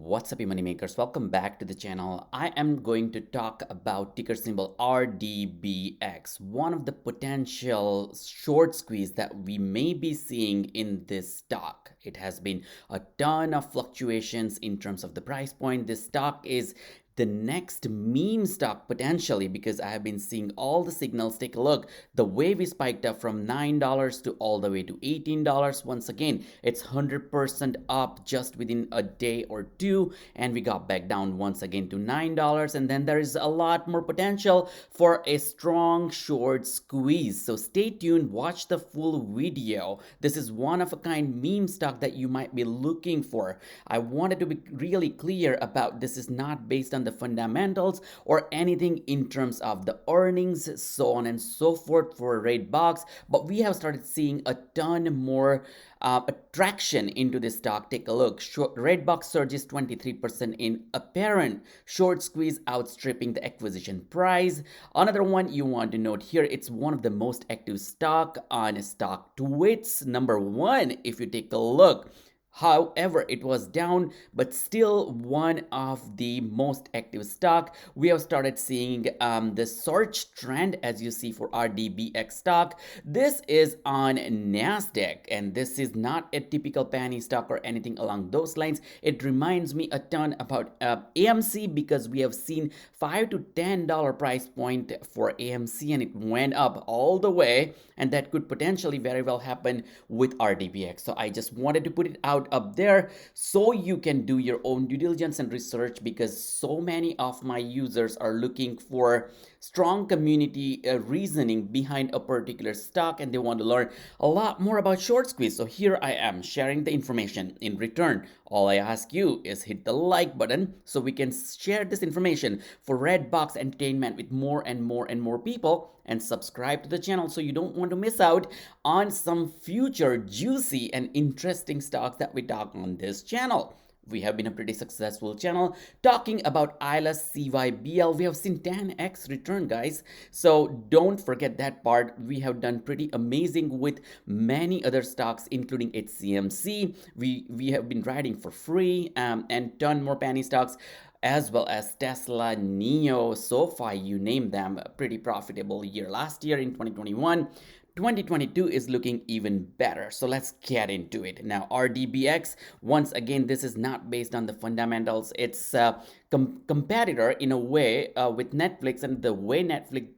What's up, you money makers? Welcome back to the channel. I am going to talk about ticker symbol RDBX, one of the potential short squeeze that we may be seeing in this stock. It has been a ton of fluctuations in terms of the price point. This stock is the next meme stock potentially, because I have been seeing all the signals. Take a look, the way we spiked up from $9 to all the way to $18. Once again, it's 100% up just within a day or two, and we got back down once again to $9, and then there is a lot more potential for a strong short squeeze. So stay tuned, watch the full video. This is one of a kind meme stock that you might be looking for. I wanted to be really clear about this is not based on the fundamentals or anything in terms of the earnings, so on and so forth for RedBox, but we have started seeing a ton more attraction into this stock. Take a look. RedBox surges 23% in apparent short squeeze, outstripping the acquisition price. Another one you want to note here, it's one of the most active stock on StockTwits. Number one, if you take a look. However, it was down, but still one of the most active stock. We have started seeing the search trend, as you see for RDBX stock. This is on NASDAQ, and this is not a typical penny stock or anything along those lines. It reminds me a ton about AMC, because we have seen $5 to $10 price point for AMC, and it went up all the way, and that could potentially very well happen with RDBX. So I just wanted to put it out up there so you can do your own due diligence and research, because so many of my users are looking for strong community reasoning behind a particular stock, and they want to learn a lot more about short squeeze. So here I am sharing the information. In return, all I ask you is hit the like button so we can share this information for RedBox Entertainment with more and more people, and subscribe to the channel so you don't want to miss out on some future juicy and interesting stocks that we talk on this channel. We have been a pretty successful channel talking about ILUS, CYBL. We have seen 10x return, guys. So don't forget that part. We have done pretty amazing with many other stocks, including HCMC. We have been riding for free and ton more penny stocks, as well as Tesla, NIO, SoFi, you name them. A pretty profitable year last year in 2021. 2022 is looking even better. So let's get into it. Now, RDBX, once again, this is not based on the fundamentals. It's a competitor in a way with Netflix, and the way Netflix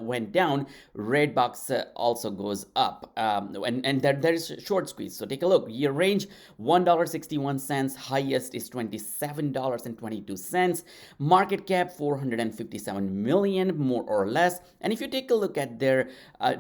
went down, RedBox also goes up, and there is short squeeze. So take a look. Year range $1.61, highest is $27.22, market cap 457 million, more or less. And if you take a look at their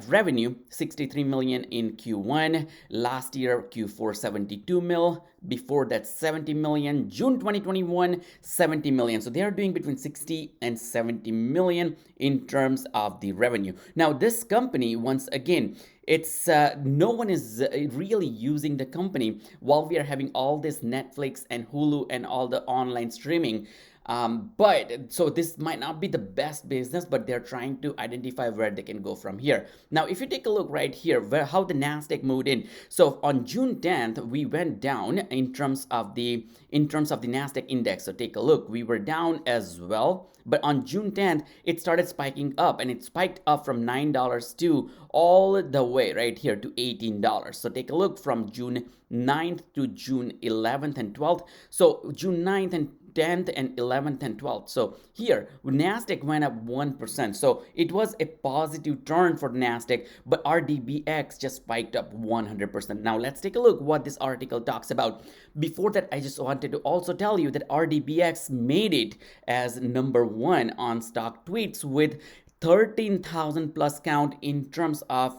revenue, 63 million in Q1, last year Q4 72 mil, before that 70 million, June 2021 70 million. So they are doing between 60 and 70 million in terms of the revenue. Now this company, once again, it's no one is really using the company while we are having all this Netflix and Hulu and all the online streaming. But so this might not be the best business, but they're trying to identify where they can go from here. Now, if you take a look right here, how the NASDAQ moved in. So on June 10th, we went down in terms of the NASDAQ index. So take a look, we were down as well. But on June 10th, it started spiking up, and it spiked up from $9 to all the way right here to $18. So take a look from June 9th to June 11th and 12th. So June 9th and 10th and 11th and 12th. So here, NASDAQ went up 1%. So it was a positive turn for NASDAQ, but RDBX just spiked up 100%. Now let's take a look what this article talks about. Before that, I just wanted to also tell you that RDBX made it as number one on StockTwits with 13,000 plus count in terms of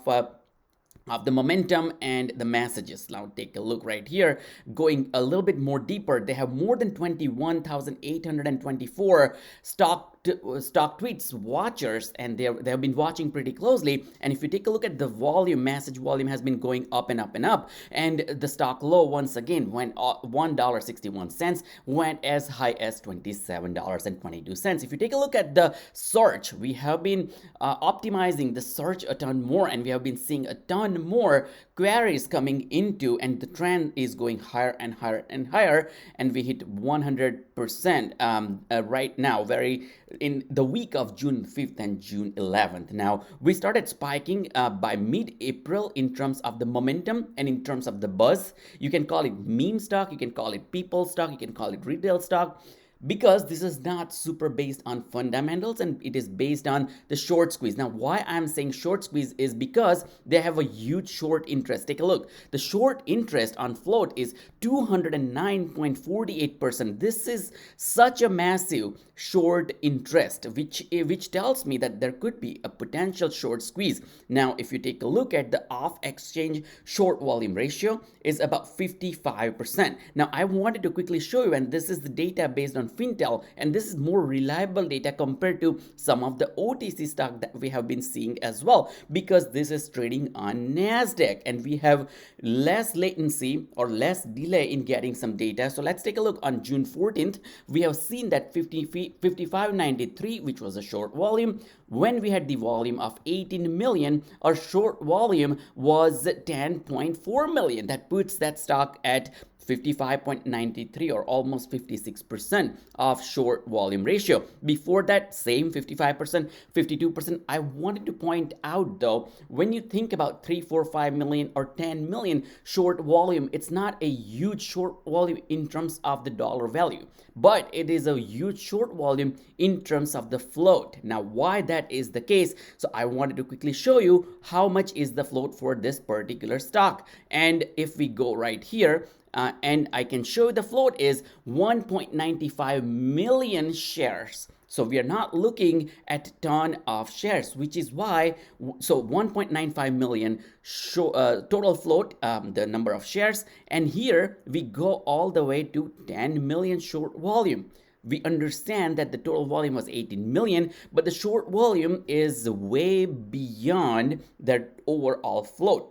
the momentum and the messages. Now take a look right here, going a little bit more deeper. They have more than 21,824 StockTwits watchers, and they have been watching pretty closely. And if you take a look at the volume, message volume has been going up and up and up, and the stock low once again went $1.61, went as high as $27.22. If you take a look at the search, we have been optimizing the search a ton more, and we have been seeing a ton one more queries coming into, and the trend is going higher and higher and higher, and we hit 100% right now, very in the week of June 5th and June 11th. Now we started spiking by mid-April in terms of the momentum and in terms of the buzz. You can call it meme stock, you can call it people stock, you can call it retail stock, because this is not super based on fundamentals and it is based on the short squeeze. Now, why I'm saying short squeeze is because they have a huge short interest. Take a look. The short interest on float is 209.48%. This is such a massive short interest, which tells me that there could be a potential short squeeze. Now, if you take a look at the off-exchange short volume ratio is about 55%. Now, I wanted to quickly show you, and this is the data based on Fintel, and this is more reliable data compared to some of the OTC stock that we have been seeing as well, because this is trading on NASDAQ and we have less latency or less delay in getting some data. So let's take a look. On June 14th, we have seen that 5593, which was a short volume. When we had the volume of 18 million, our short volume was 10.4 million. That puts that stock at 55.93 or almost 56% of short volume ratio. Before that, same 55%, 52%. I wanted to point out though, when you think about 3, 4, 5 million or 10 million short volume, it's not a huge short volume in terms of the dollar value, but it is a huge short volume in terms of the float. Now, why that is the case? So I wanted to quickly show you how much is the float for this particular stock. And if we go right here, and I can show you the float is 1.95 million shares. So we are not looking at a ton of shares, which is why, so 1.95 million total float, the number of shares. And here we go all the way to 10 million short volume. We understand that the total volume was 18 million, but the short volume is way beyond the overall float.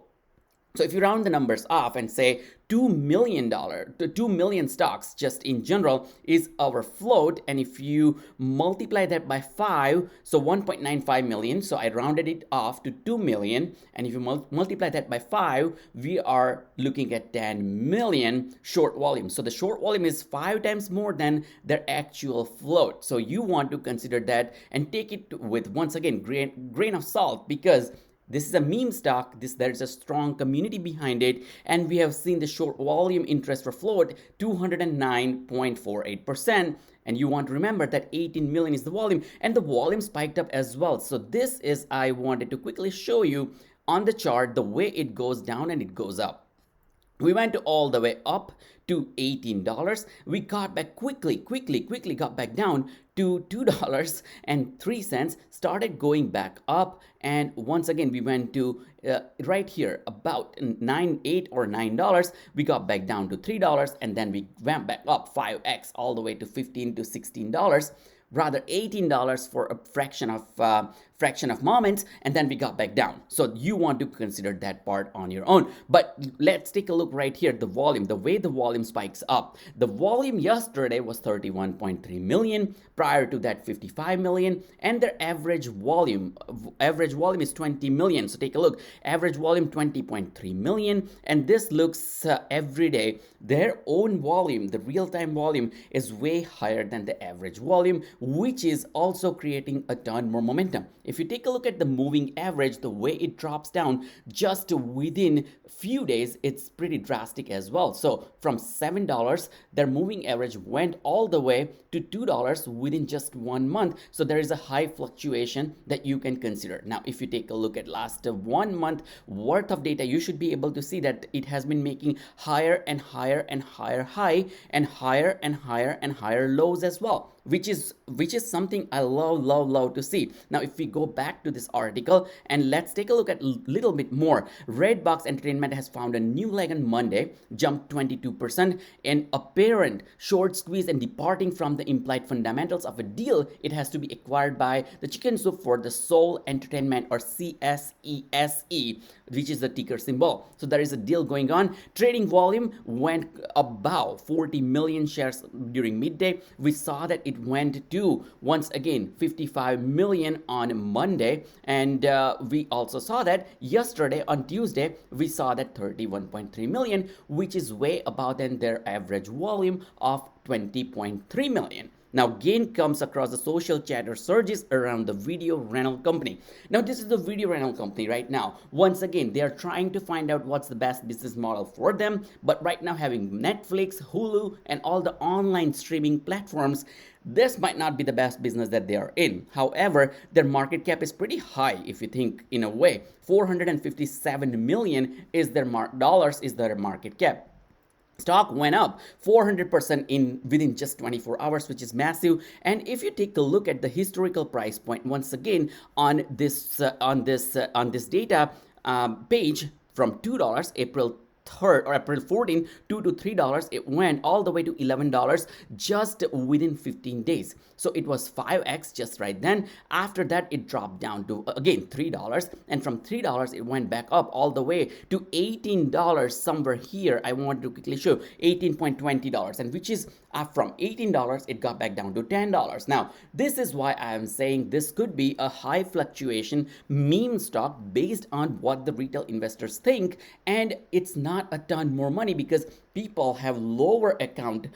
So if you round the numbers off and say $2 million to 2 million stocks just in general is our float, and if you multiply that by 5, so 1.95 million, so I rounded it off to 2 million, and if you multiply that by 5, we are looking at 10 million short volume. So the short volume is 5 times more than their actual float. So you want to consider that and take it with, once again, grain of salt, because this is a meme stock. There's a strong community behind it, and we have seen the short volume interest for float 209.48%. And you want to remember that 18 million is the volume, and the volume spiked up as well. So this is, I wanted to quickly show you on the chart the way it goes down and it goes up. We went all the way up to $18. We got back quickly got back down to $2.03, started going back up, and once again we went to right here about $8 or $9. We got back down to $3, and then we went back up 5x all the way to $15 to $16. Rather $18 for a fraction of moments, and then we got back down. So you want to consider that part on your own. But let's take a look right here, the volume, the way the volume spikes up. The volume yesterday was 31.3 million, prior to that 55 million, and their average volume is 20 million. So take a look, average volume 20.3 million, and this looks every day. Their own volume, the real-time volume, is way higher than the average volume, which is also creating a ton more momentum. If you take a look at the moving average, the way it drops down just within a few days, it's pretty drastic as well. So from $7, their moving average went all the way to $2 within just 1 month. So there is a high fluctuation that you can consider. Now, if you take a look at last 1 month worth of data, you should be able to see that it has been making higher and higher and higher high and higher and higher and higher lows as well, which is something I love to see. Now, if we go back to this article and let's take a look at a little bit more. RedBox Entertainment has found a new leg on Monday, jumped 22%, an apparent short squeeze and departing from the implied fundamentals of a deal. It has to be acquired by the chicken soup for the Seoul Entertainment, or CSESE, which is the ticker symbol. So there is a deal going on. Trading volume went above 40 million shares during midday. We saw that it went to once again 55 million on Monday, and we also saw that yesterday on Tuesday we saw that 31.3 million, which is way above than their average volume of 20.3 million. Now, gain comes across the social chatter surges around the video rental company. Now, this is the video rental company right now. Once again, they are trying to find out what's the best business model for them. But right now, having Netflix, Hulu, and all the online streaming platforms, this might not be the best business that they are in. However, their market cap is pretty high if you think in a way. 457 million is their dollars is their market cap. Stock went up 400% in within just 24 hours, which is massive. And if you take a look at the historical price point once again on this data page from $2 April 3rd or April 14, $2 to $3, it went all the way to $11 just within 15 days. So it was 5x just right then. After that, it dropped down to again $3, and from $3 it went back up all the way to $18 somewhere here. I want to quickly show $18.20, and which is from $18 it got back down to $10. Now this is why I am saying this could be a high fluctuation meme stock based on what the retail investors think, and it's not a ton more money because people have lower account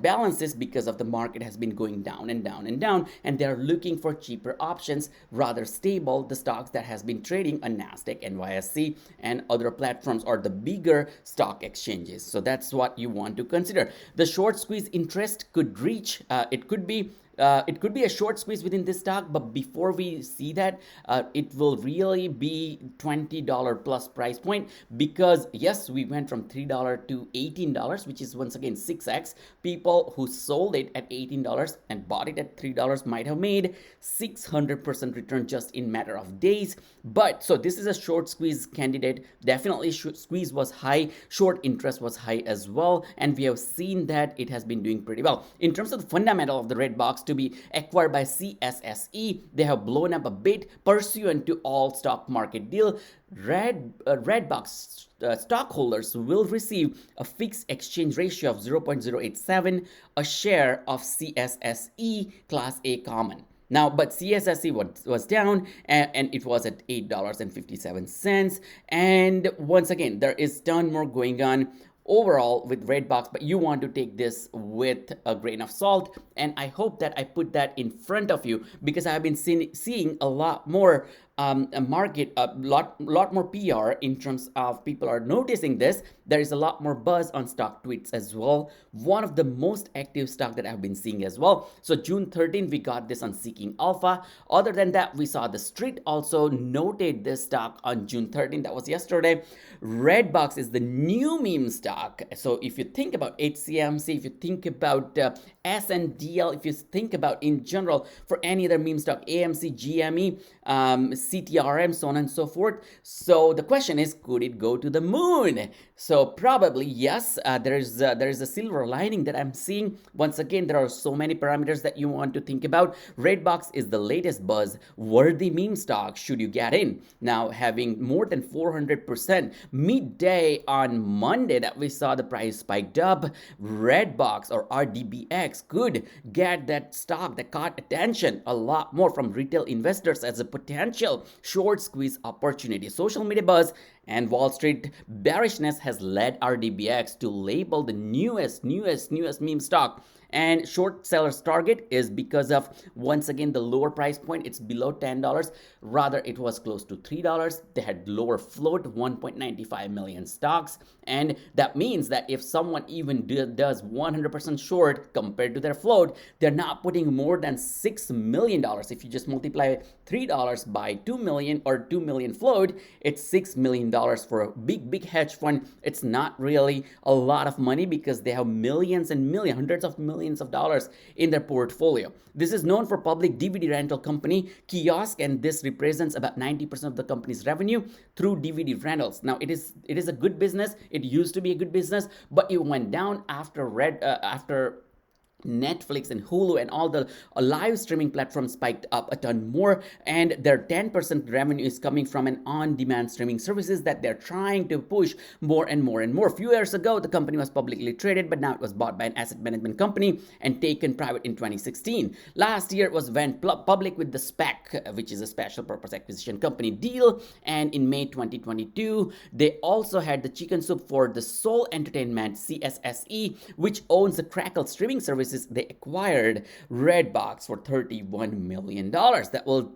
balances because of the market has been going down and down and down, and they're looking for cheaper options, rather stable, the stocks that has been trading on NASDAQ, NYSE, and other platforms or the bigger stock exchanges. So that's what you want to consider. The short squeeze interest could reach, it could be a short squeeze within this stock, but before we see that, it will really be $20 plus price point, because yes, we went from $3 to $18, which is once again 6x. People who sold it at $18 and bought it at $3 might have made 600% return just in matter of days. But so this is a short squeeze candidate. Definitely squeeze was high, short interest was high as well, and we have seen that it has been doing pretty well. In terms of the fundamental of the RedBox to be acquired by CSSE, they have blown up a bit pursuant to all stock market deal. RedBox stockholders will receive a fixed exchange ratio of 0.087 a share of CSSE Class A common. Now, but CSSE was down, and it was at $8.57. And once again, there is ton more going on overall with RedBox, but you want to take this with a grain of salt. And I hope that I put that in front of you, because I have been seeing a lot more a lot more PR in terms of people are noticing this. There is a lot more buzz on stock tweets as well. One of the most active stock that I've been seeing as well. So June 13th, we got this on Seeking Alpha. Other than that, we saw the street also noted this stock on June 13th. That was yesterday. RedBox is the new meme stock. So if you think about HCMC, if you think about SNDL, if you think about in general for any other meme stock, AMC, GME, CTRM, so on and so forth. So the question is, could it go to the moon? So probably yes. There is a silver lining that I'm seeing. Once again, there are so many parameters that you want to think about. RedBox is the latest buzz-worthy meme stock. Should you get in? Now, having more than 400% midday on Monday that we saw the price spiked up, RedBox or RDBX could get that stock that caught attention a lot more from retail investors as a potential short squeeze opportunity. Social media buzz and Wall Street bearishness has led RDBX to label the newest meme stock. And short sellers target is because of, once again, the lower price point. It's below $10. Rather, it was close to $3. They had lower float, 1.95 million stocks. And that means that if someone even does 100% short compared to their float, they're not putting more than $6 million. If you just multiply $3 by 2 million or 2 million float, it's $6 million for a big hedge fund. It's not really a lot of money because they have millions and millions, hundreds of millions of dollars in their portfolio. This is known for public DVD rental company Kiosk, and this represents about 90% of the company's revenue through DVD rentals. Now, it is a good business. It used to be a good business, but it went down after Netflix and Hulu and all the live streaming platforms spiked up a ton more, and their 10% revenue is coming from an on-demand streaming services that they're trying to push more and more and more. A few years ago, the company was publicly traded, but now it was bought by an asset management company and taken private in 2016. Last year, it was went public with the SPAC, which is a special purpose acquisition company deal, and in May 2022, they also had the chicken soup for the Soul Entertainment, CSSE, which owns the Crackle streaming service. They acquired RedBox for $31 million. That'll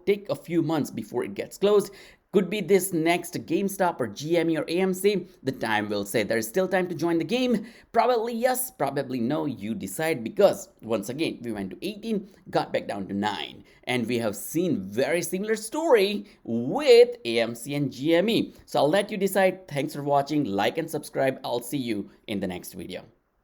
take a few months before it gets closed. Could be this next GameStop or GME or AMC. The time will say. There is still time to join the game. Probably yes, probably no. You decide, because once again, we went to 18, got back down to 9. And we have seen very similar story with AMC and GME. So I'll let you decide. Thanks for watching. Like and subscribe. I'll see you in the next video.